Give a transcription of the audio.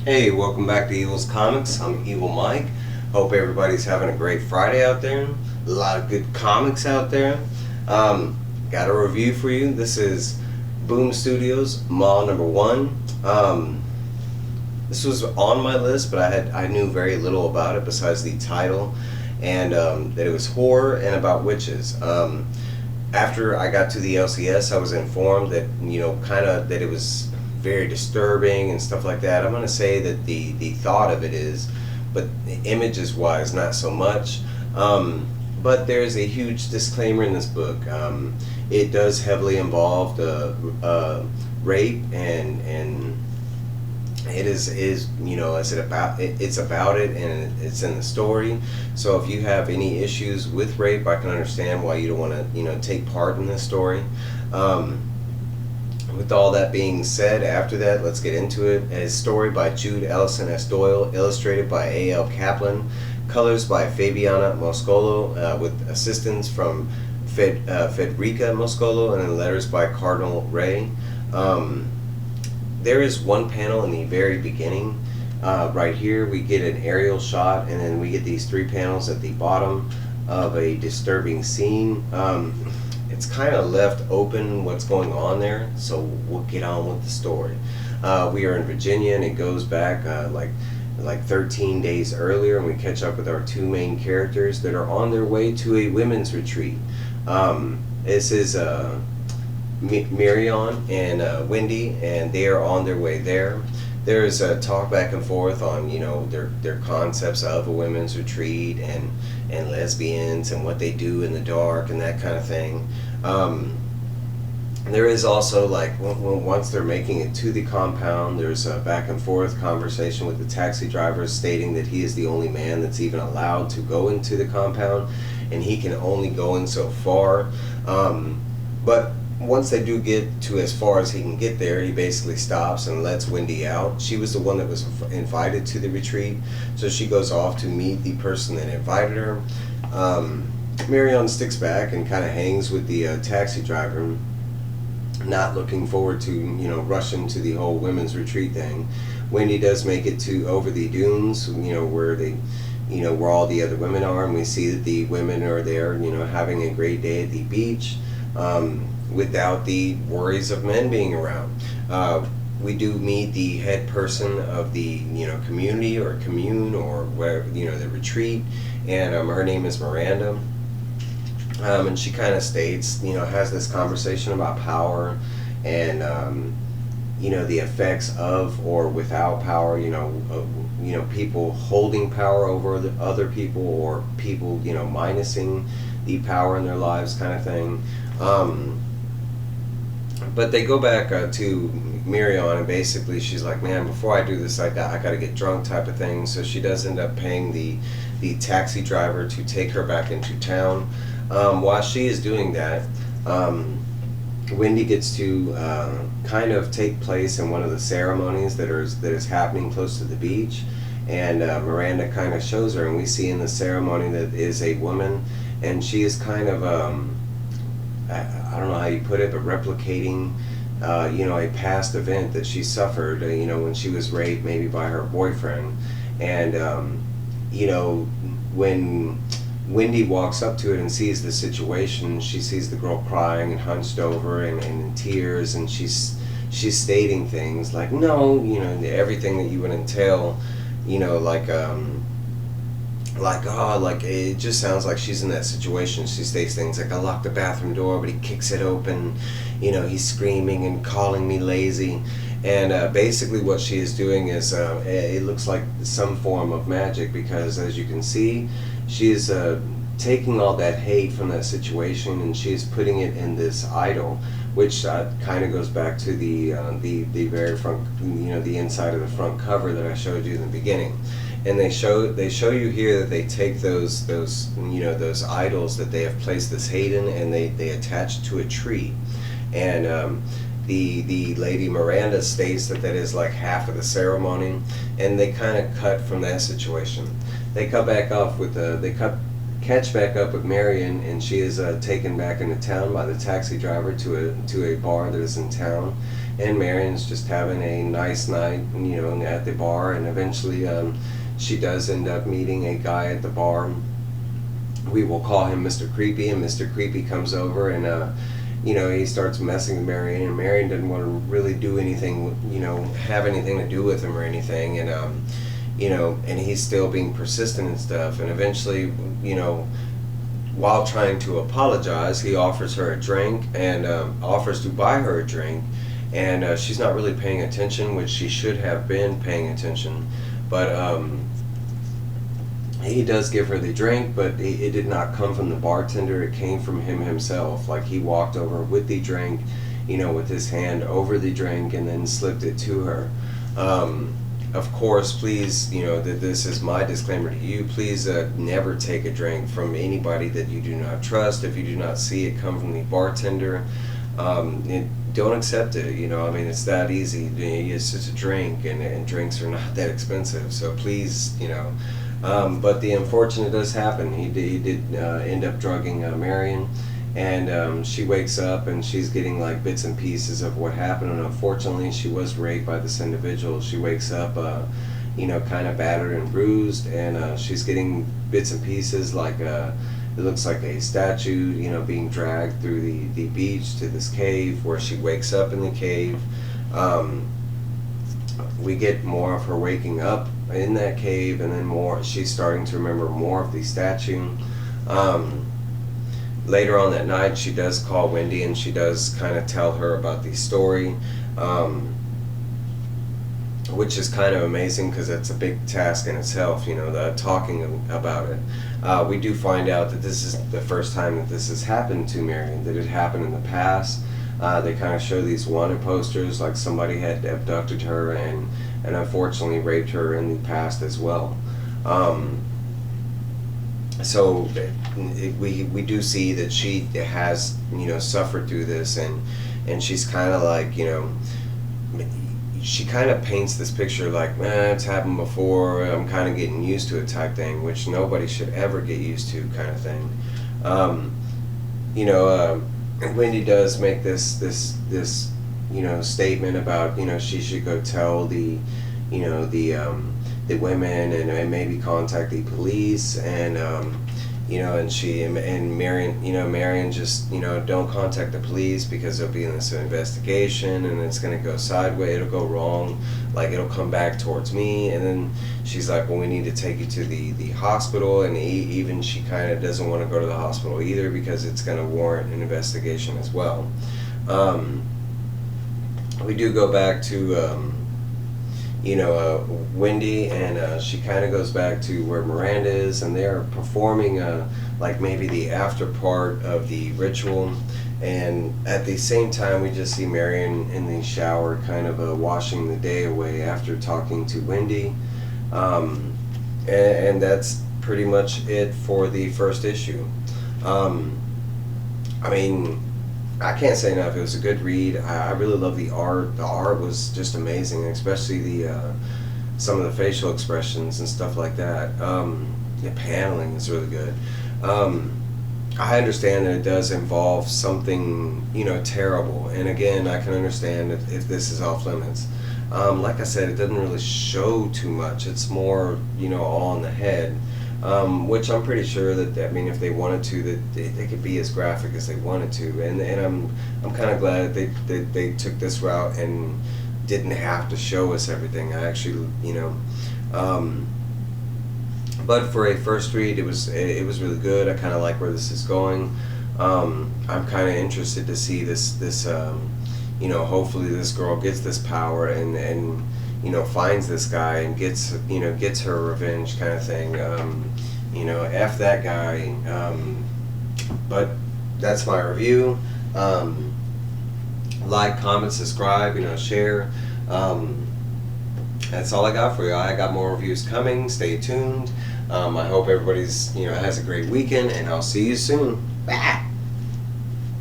Hey, welcome back to Evil's Comics. I'm Evil Mike. Hope everybody's having a great Friday out there. A lot of good comics out there. Got a review for you. This is Boom Studios, Mall Number 1. This was on my list, but I knew very little about it besides the title and that it was horror and about witches. After I got to the LCS, I was informed that that it was very disturbing and stuff like that. I'm going to say that the thought of it is, but images wise not so much. But there's a huge disclaimer in this book. It does heavily involve rape, and it is it's about it, and it's in the story. So if you have any issues with rape, I can understand why you don't want to take part in this story. With all that being said, after that, let's get into it. A story by Jude, Ellison, Doyle, illustrated by A.L. Kaplan, colors by Fabiana Mascolo, with assistance from Federica Mascolo, and then letters by Cardinal Rae. There is one panel in the very beginning. Right here, we get an aerial shot, and then we get these 3 panels at the bottom of a disturbing scene. It's kind of left open what's going on there, so we'll get on with the story. We are in Virginia, and it goes back like 13 days earlier, and we catch up with our 2 main characters that are on their way to a women's retreat. This is Marion and Wendy, and they are on their way there. There's a talk back and forth on their concepts of a women's retreat and lesbians and what they do in the dark and that kind of thing. There is also, once they're making it to the compound, there's a back and forth conversation with the taxi driver stating that he is the only man that's even allowed to go into the compound, and he can only go in so far. But once they do get to as far as he can get there, he basically stops and lets Wendy out. She was the one that was invited to the retreat, so she goes off to meet the person that invited her. Marion sticks back and kind of hangs with the taxi driver, not looking forward to rushing to the whole women's retreat thing. Wendy does make it to over the dunes, where where all the other women are, and we see that the women are there, having a great day at the beach. Without the worries of men being around. We do meet the head person of the community or commune or where the retreat, and her name is Miranda. And she kind of states, has this conversation about power and the effects of or without power. People holding power over the other people, or people minusing the power in their lives, kind of thing. But they go back to Marion, and basically she's like, man, before I do this, I got to get drunk, type of thing. So she does end up paying the taxi driver to take her back into town. While she is doing that, Wendy gets to kind of take place in one of the ceremonies that is happening close to the beach, and Miranda kind of shows her, and we see in the ceremony that is a woman, and she is kind of I don't know how you put it, but replicating a past event that she suffered when she was raped, maybe by her boyfriend. And when Wendy walks up to it and sees the situation, she sees the girl crying and hunched over and in tears, and she's stating things like, no, everything that you would entail, it just sounds like she's in that situation. She states things like, I locked the bathroom door, but he kicks it open, he's screaming and calling me lazy. And basically what she is doing is, it looks like some form of magic, because as you can see, she is taking all that hate from that situation, and she is putting it in this idol, which kind of goes back to the very front, the inside of the front cover that I showed you in the beginning. And they show you here that they take those idols that they have placed this hate in, and they attach to a tree. And the lady Miranda states that is like half of the ceremony, and they kind of cut from that situation. They cut back off with catch back up with Marion, and she is taken back into town by the taxi driver to a bar that is in town. and Marion's just having a nice night, at the bar, and eventually she does end up meeting a guy at the bar. We will call him Mr. Creepy, and Mr. Creepy comes over, and he starts messing with Marion, and Marion doesn't want to really do anything, have anything to do with him or anything, and and he's still being persistent and stuff, and eventually, while trying to apologize, he offers her a drink and offers to buy her a drink, and she's not really paying attention, which she should have been paying attention, but he does give her the drink, but it did not come from the bartender. It came from him himself. Like, he walked over with the drink, with his hand over the drink, and then slipped it to her. Of course, please, that this is my disclaimer to you. Please never take a drink from anybody that you do not trust. If you do not see it come from the bartender, don't accept it. It's that easy. It's just a drink, and drinks are not that expensive. So please, but the unfortunate does happen. He did end up drugging Marion, and she wakes up and she's getting like bits and pieces of what happened, and unfortunately she was raped by this individual. She wakes up kind of battered and bruised, and she's getting bits and pieces, like it looks like a statue being dragged through the beach to this cave, where she wakes up in the cave. We get more of her waking up in that cave, and then she's starting to remember more of the statue. Later on that night, she does call Wendy, and she does kind of tell her about the story, which is kind of amazing, because it's a big task in itself, talking about it. We do find out that this is the first time that this has happened to Marion, that it happened in the past. They kind of show these wanted posters, like somebody had abducted her and unfortunately raped her in the past as well. So we do see that she has suffered through this, and she's kind of like, she kind of paints this picture like, it's happened before, I'm kind of getting used to it type thing, which nobody should ever get used to kind of thing. Wendy does make this statement about she should go tell the women, and maybe contact the police, and and Marion just don't contact the police, because there'll be this investigation, and it's gonna go sideways, it'll go wrong, like it'll come back towards me. And then she's like, well, we need to take you to the hospital, and even she kind of doesn't want to go to the hospital either, because it's gonna warrant an investigation as well. We do go back to Wendy, and she kind of goes back to where Miranda is, and they're performing like maybe the after part of the ritual, and at the same time we just see Marion in the shower, kind of washing the day away after talking to Wendy, and that's pretty much it for the first issue. I can't say enough. It was a good read. I really love the art. The art was just amazing, especially the some of the facial expressions and stuff like that. The paneling is really good. I understand that it does involve something, terrible, and again, I can understand if this is off limits. Like I said, it doesn't really show too much. It's more, all in the head. Which I'm pretty sure that, if they wanted to, that they could be as graphic as they wanted to, and I'm kind of glad that they took this route and didn't have to show us everything. I actually, but for a first read, it was really good. I kind of like where this is going. I'm kind of interested to see this. Hopefully this girl gets this power and finds this guy and gets her revenge kind of thing. F that guy. But that's my review. Like, comment, subscribe, share. That's all I got for you. I got more reviews coming. Stay tuned. I hope everybody's has a great weekend, and I'll see you soon. Bye.